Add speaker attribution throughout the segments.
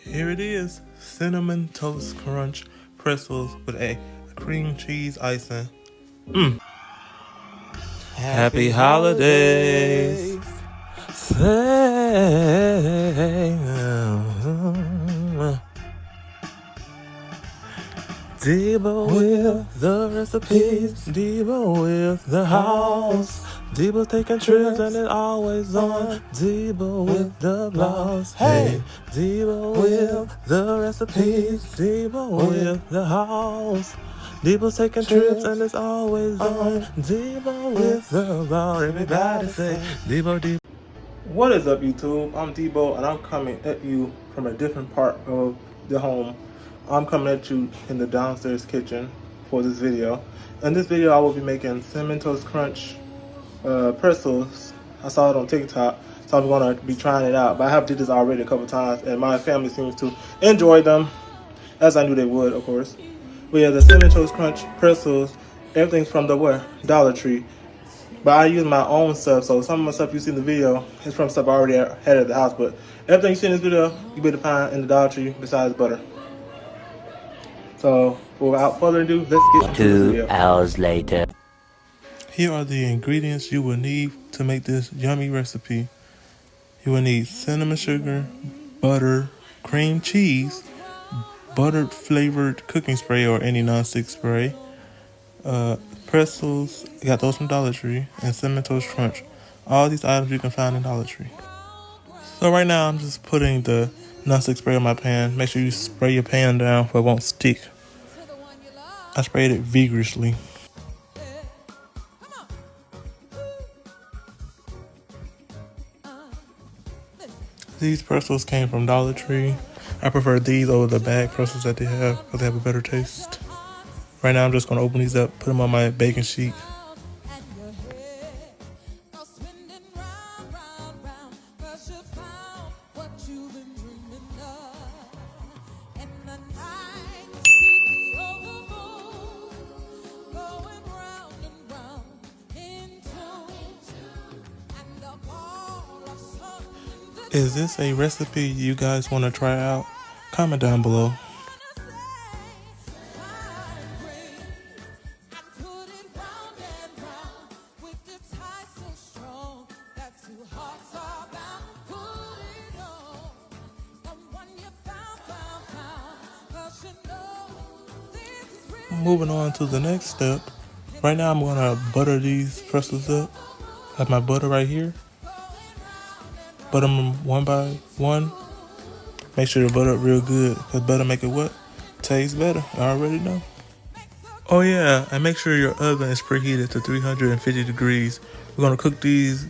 Speaker 1: Here it is, cinnamon toast crunch pretzels with a cream cheese icing. Happy holidays. Debo with the recipes, Debo with the house. Debo taking trips and it's always on. Debo with the blouse. Hey, Debo with the recipes, Debo with the house. Debo's taking trips and it's always on. Debo with the blouse. Everybody say Debo, Debo. What is up, YouTube? I'm Debo, and I'm coming at you from a different part of the home. I'm coming at you in the downstairs kitchen for this video. In this video, I will be making cinnamon toast crunch pretzels. I saw it on TikTok, so I'm going to be trying it out. But I have did this already a couple times, and my family seems to enjoy them, as I knew they would, of course. But yeah, the cinnamon toast crunch pretzels, everything's from the where? Dollar Tree. But I use my own stuff, so some of the stuff you see in the video is from stuff I already had at the house. But everything you see in this video, you better find in the Dollar Tree besides butter. So, without further ado, let's get into the video.
Speaker 2: 2 hours later.
Speaker 1: Here are the ingredients you will need to make this yummy recipe. You will need cinnamon sugar, butter, cream cheese, buttered flavored cooking spray or any non-stick spray, pretzels, I got those from Dollar Tree, and cinnamon toast crunch. All these items you can find in Dollar Tree. So right now I'm just putting the non-stick spray on my pan. Make sure you spray your pan down so it won't stick. I sprayed it vigorously. These pretzels came from Dollar Tree. I prefer these over the bag pretzels that they have because they have a better taste. Right now I'm just going to open these up, put them on my baking sheet. Is this a recipe you guys want to try out? Comment down below. Moving on to the next step. Right now I'm going to butter these pretzels up. I have my butter right here. Butter them one by one. Make sure to butter up real good because butter make it what? Taste better. I already know. Oh yeah, and make sure your oven is preheated to 350 degrees. We're going to cook these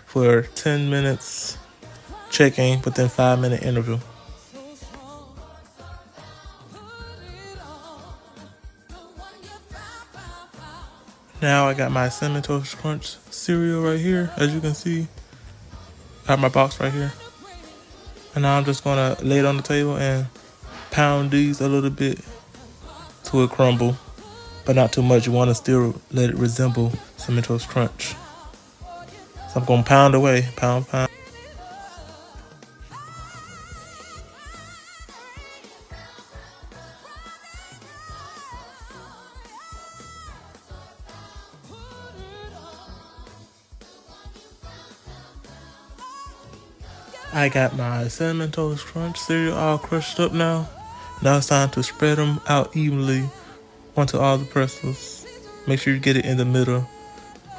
Speaker 1: for 10 minutes, checking within 5-minute interval. Now I got my cinnamon toast crunch cereal right here, as you can see. I have my box right here. And now I'm just gonna lay it on the table and pound these a little bit to a crumble, but not too much. You want to still let it resemble cinnamon toast crunch. So I'm gonna pound away, pound. I got my cinnamon toast crunch cereal all crushed up now. Now it's time to spread them out evenly onto all the pretzels. Make sure you get it in the middle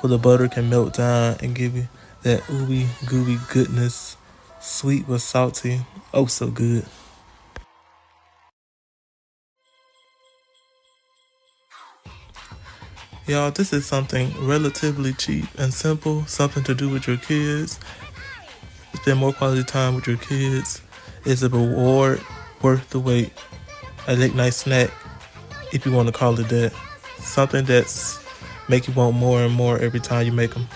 Speaker 1: so the butter can melt down and give you that ooey gooey goodness. Sweet but salty. Oh, so good. Y'all, this is something relatively cheap and simple. Something to do with your kids. Spend more quality time with your kids. It's a reward worth the wait. A late night snack, if you want to call it that. Something that's make you want more and more every time you make them.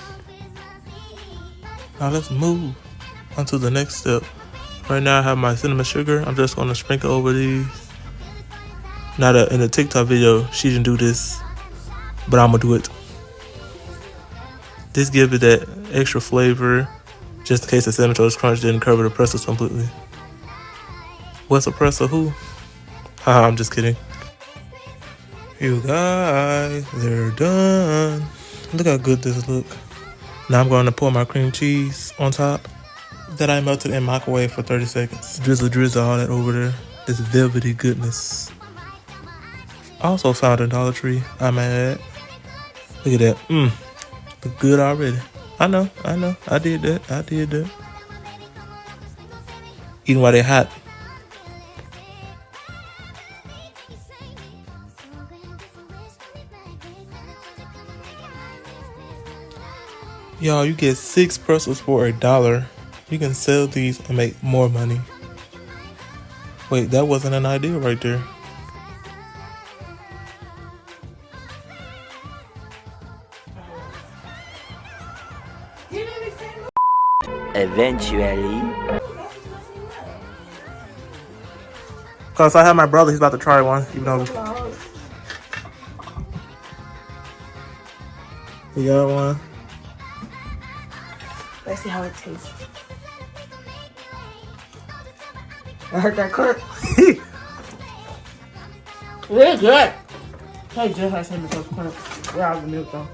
Speaker 1: Now let's move on to the next step. Right now I have my cinnamon sugar. I'm just going to sprinkle over these. Now that in the TikTok video, she didn't do this, but I'm going to do it. This gives it that extra flavor, just in case the cinnamon toast crunch didn't cover the pretzels completely. What's a presser who? Haha, I'm just kidding. You guys, they're done. Look how good this look. Now I'm going to pour my cream cheese on top that I melted in microwave for 30 seconds. Drizzle all that over there. This velvety goodness. I also found a Dollar Tree, I might add. Look at that. Look good already. I know. I did that. Eating while they hot. Y'all, you get 6 pretzels for $1. You can sell these and make more money. Wait, that wasn't an idea right there.
Speaker 2: Eventually.
Speaker 1: Cause I have my brother, he's about to try one, even though he got one.
Speaker 3: Let's see how it tastes. I heard that clip. Really good. Hey, just has him because we're out of the milk though.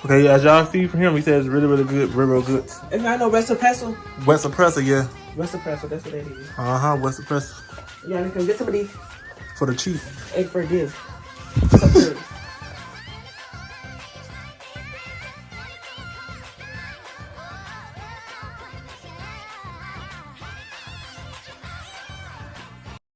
Speaker 1: Okay, as y'all see from him, he says really, really good, real good.
Speaker 3: It's not no recipe.
Speaker 1: Wet suppressor, yeah.
Speaker 3: Recipe, that's what that is.
Speaker 1: Wet suppressor.
Speaker 3: Yeah, you can get some of these
Speaker 1: For the cheap.
Speaker 3: and for this. So good.